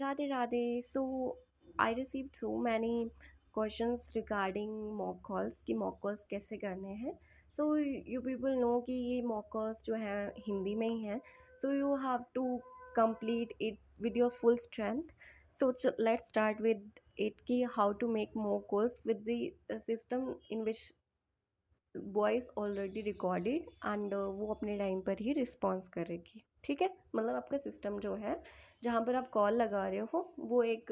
Radhe Radhe. So I received so many questions regarding mock calls कि mock calls कैसे करने हैं. So you people know कि ये mock calls जो है हिंदी में ही है. So you have to complete it with your full strength. So let's start with it कि how to make mock calls with the system in which voice already recorded and वो अपने time पर ही response करेगी. ठीक है, मतलब आपका system जो है जहाँ पर आप कॉल लगा रहे हो वो एक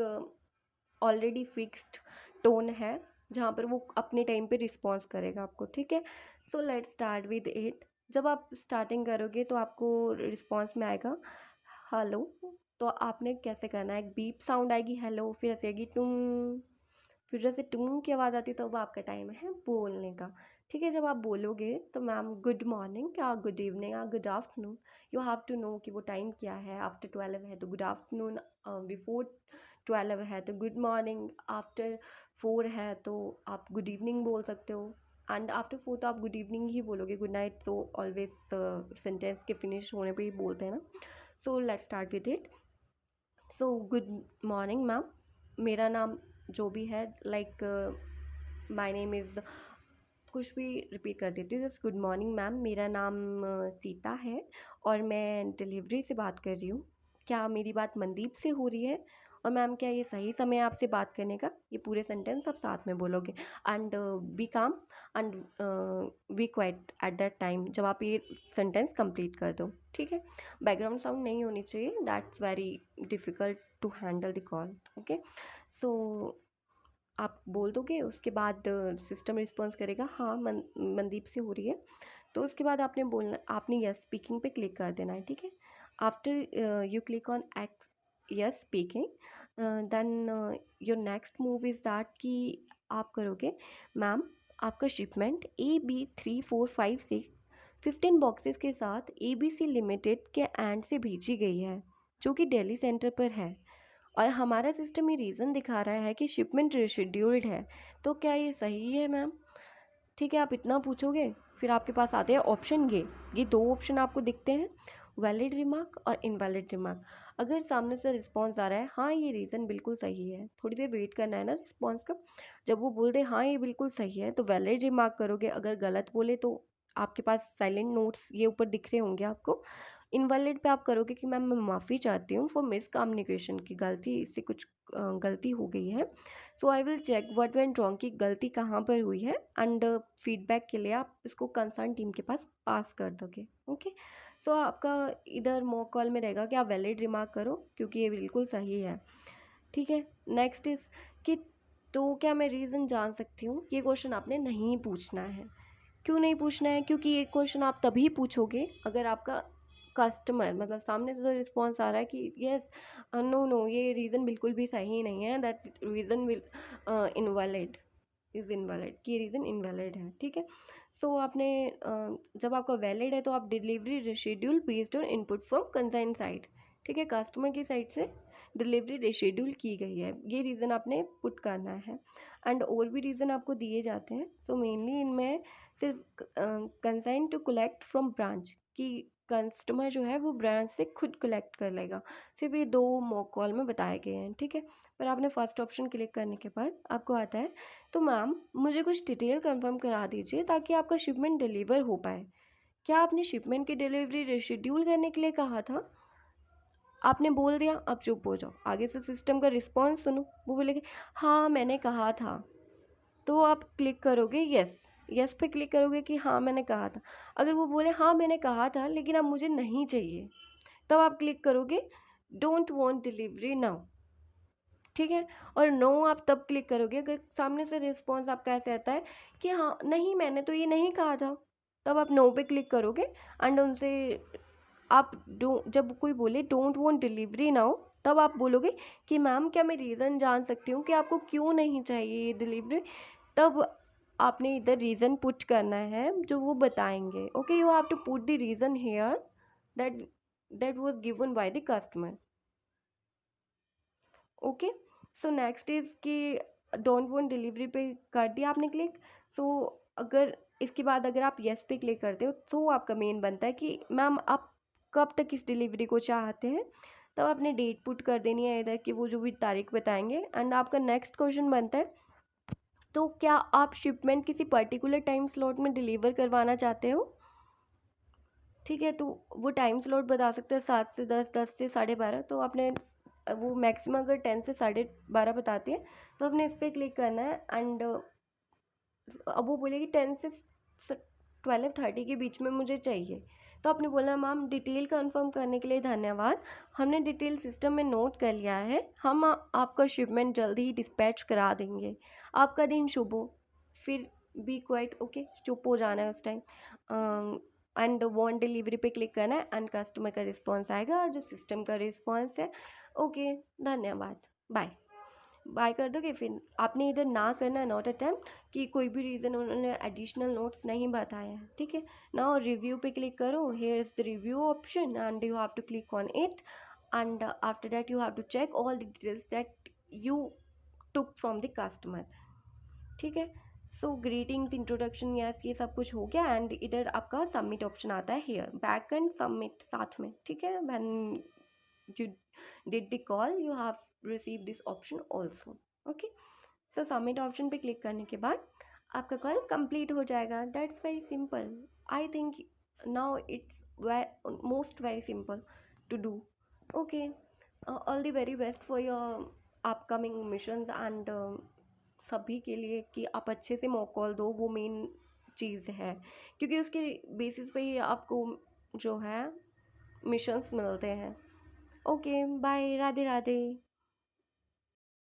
ऑलरेडी फिक्स्ड टोन है जहाँ पर वो अपने टाइम पे रिस्पॉन्स करेगा आपको. ठीक है, so let's start with it. जब आप स्टार्टिंग करोगे तो आपको रिस्पॉन्स में आएगा हेलो. तो आपने कैसे करना है, एक बीप साउंड आएगी हेलो, फिर ऐसे आएगी टूम, फिर जैसे टूम की आवाज़ आती है तो वो आपका टाइम है बोलने का. ठीक है, जब आप बोलोगे तो मैम गुड मॉर्निंग या गुड इवनिंग या good afternoon, you have to know कि वो टाइम क्या है. आफ्टर 12 है तो गुड आफ्टरनून, बिफोर 12 है तो गुड मॉर्निंग, आफ्टर 4 है तो आप गुड इवनिंग बोल सकते हो, एंड आफ्टर 4 तो आप गुड इवनिंग ही बोलोगे. गुड नाइट तो ऑलवेज सेंटेंस के फिनिश होने पे ही बोलते हैं ना. So let's start with it. So good morning ma'am, मेरा नाम जो भी है लाइक माय नेम इज़, कुछ भी रिपीट कर देती हूँ. जस्ट गुड मॉर्निंग मैम, मेरा नाम सीता है और मैं डिलीवरी से बात कर रही हूँ. क्या मेरी बात मनदीप से हो रही है? और मैम क्या ये सही समय है आपसे बात करने का? ये पूरे सेंटेंस आप साथ में बोलोगे and be calm and be quiet at that time जब आप ये सेंटेंस कंप्लीट कर दो. ठीक है, बैकग्राउंड साउंड नहीं होनी चाहिए, that's very difficult to handle the call. Okay, so आप बोल दोगे, उसके बाद सिस्टम रिस्पॉन्स करेगा हाँ मनदीप से हो रही है. तो उसके बाद आपने बोलना, आपने यस स्पीकिंग पे क्लिक कर देना है. ठीक है, after you click on X yes speaking, then your next move is that कि आप करोगे मैम आपका शिपमेंट AB3456 15 बॉक्सेस के साथ ABC लिमिटेड के एंड से भेजी गई है जो कि दिल्ली सेंटर पर है, और हमारा सिस्टम ये रीज़न दिखा रहा है कि शिपमेंट रिशेड्यूल्ड है. तो क्या ये सही है मैम? ठीक है, आप इतना पूछोगे, फिर आपके पास आते हैं ऑप्शन. ये दो ऑप्शन आपको दिखते हैं, वैलिड रिमार्क और इनवैलिड रिमार्क. अगर सामने से रिस्पॉन्स आ रहा है हाँ ये रीज़न बिल्कुल सही है, थोड़ी देर वेट करना है ना रिस्पॉन्स का. जब वो बोल दे हाँ ये बिल्कुल सही है तो वैलिड रिमार्क करोगे. अगर गलत बोले तो आपके पास साइलेंट नोट्स ये ऊपर दिख रहे होंगे आपको. इनवैलिड पे आप करोगे कि मैम मैं माफ़ी चाहती हूँ फॉर मिस कम्युनिकेशन, की गलती, इससे कुछ गलती हो गई है. So I will check what went wrong, की गलती कहाँ पर हुई है, एंड फीडबैक के लिए आप इसको कंसर्न टीम के पास पास कर दोगे. ओके, सो आपका इधर मॉक कॉल में रहेगा कि आप वैलिड रिमार्क करो क्योंकि ये बिल्कुल सही है. ठीक है, नेक्स्ट इज़ कि तो क्या मैं रीज़न जान सकती हूँ, ये क्वेश्चन आपने नहीं पूछना है. क्यों नहीं पूछना है? क्योंकि ये क्वेश्चन आप तभी पूछोगे अगर आपका कस्टमर, मतलब सामने से जो रिस्पॉन्स आ रहा है कि येस नो नो ये रीज़न बिल्कुल भी सही नहीं है, that reason will invalid is invalid, कि ये रीज़न इनवैलिड है. ठीक है, सो आपने जब आपका वैलिड है तो आप delivery reschedule based on input from consign side. ठीक है, कस्टमर की साइड से डिलीवरी रिशेड्यूल की गई है, ये रीज़न आपने पुट करना है. एंड और भी रीज़न आपको दिए जाते हैं. सो मेनली इनमें सिर्फ consign to collect from branch, कि कस्टमर जो है वो ब्रांच से खुद कलेक्ट कर लेगा. सिर्फ ये दो मॉक कॉल में बताए गए हैं. ठीक है, पर आपने फर्स्ट ऑप्शन क्लिक करने के बाद आपको आता है तो मैम मुझे कुछ डिटेल कंफर्म करा दीजिए ताकि आपका शिपमेंट डिलीवर हो पाए. क्या आपने शिपमेंट की डिलीवरी रिशेड्यूल करने के लिए कहा था? आपने बोल दिया, अब चुप हो जाओ, आगे से सिस्टम का रिस्पॉन्स सुनो. वो बोलेंगे हाँ मैंने कहा था, तो आप क्लिक करोगे यस. यस पे क्लिक करोगे कि हाँ मैंने कहा था. अगर वो बोले हाँ मैंने कहा था लेकिन अब मुझे नहीं चाहिए, तब आप क्लिक करोगे डोंट वांट डिलीवरी नाउ. ठीक है, और नो आप तब क्लिक करोगे अगर सामने से रिस्पॉन्स आपका ऐसे आता है कि हाँ नहीं मैंने तो ये नहीं कहा था, तब आप नो पे क्लिक करोगे. एंड उनसे आप जब कोई बोले डोंट वांट डिलीवरी नाउ, तब आप बोलोगे कि मैम क्या मैं रीज़न जान सकती हूँ कि आपको क्यों नहीं चाहिए ये डिलीवरी. तब आपने इधर रीज़न पुट करना है जो वो बताएंगे. Okay, you have to put the reason here that that was given by the customer. Okay, so next is कि डोंट वांट डिलीवरी पे कर दिया आपने क्लिक. सो अगर इसके बाद अगर आप येस पे क्लिक करते हो तो आपका मेन बनता है कि मैम आप कब तक इस डिलीवरी को चाहते हैं. तब आपने डेट पुट कर देनी है इधर कि वो जो भी तारीख बताएंगे। एंड आपका नेक्स्ट क्वेश्चन बनता है, तो क्या आप शिपमेंट किसी पर्टिकुलर टाइम स्लॉट में डिलीवर करवाना चाहते हो? ठीक है, तो वो टाइम स्लॉट बता सकते हैं 7 से 10, 10 से 12:30। तो आपने वो मैक्सिमम अगर 10 से 12:30 बताते हैं तो आपने इस पर क्लिक करना है। एंड अब वो बोलेगी 10 से 12:30 के बीच में मुझे चाहिए। तो आपने बोला मैम डिटेल कंफर्म करने के लिए धन्यवाद, हमने डिटेल सिस्टम में नोट कर लिया है, हम आपका शिपमेंट जल्दी ही डिस्पैच करा देंगे, आपका दिन शुभ हो। फिर बी क्वाइट ओके, चुप हो जाना है उस टाइम। एंड वॉन्ट डिलीवरी पे क्लिक करना है एंड कस्टमर का रिस्पॉन्स आएगा जो सिस्टम का रिस्पॉन्स है। ओके, धन्यवाद, बाय बाय कर दोगे। फिर आपने इधर ना करना है, नॉट अटेम्प्ट, कि कोई भी रीज़न उन्होंने एडिशनल नोट्स नहीं बताए हैं। ठीक है, नाउ रिव्यू पे क्लिक करो, here is the review option and you have to click on it. And after that you have to check all the details that you took from the customer. ठीक है, सो greetings, introduction, yes, ये सब कुछ हो गया। And इधर आपका submit option आता है, हियर बैक एंड सबमिट साथ में। ठीक है, when you did the call you have received this option also. Okay, so submit option पे क्लिक करने के बाद आपका कॉल कंप्लीट हो जाएगा। That's very simple, I think now it's most very simple to do. Okay, all the very best for your upcoming missions and सभी के लिए कि आप अच्छे से मॉक कॉल दो, वो मेन चीज़ है, क्योंकि उसके बेसिस पे ही आपको जो है मिशंस मिलते हैं। Okay, bye, Radhe Radhe.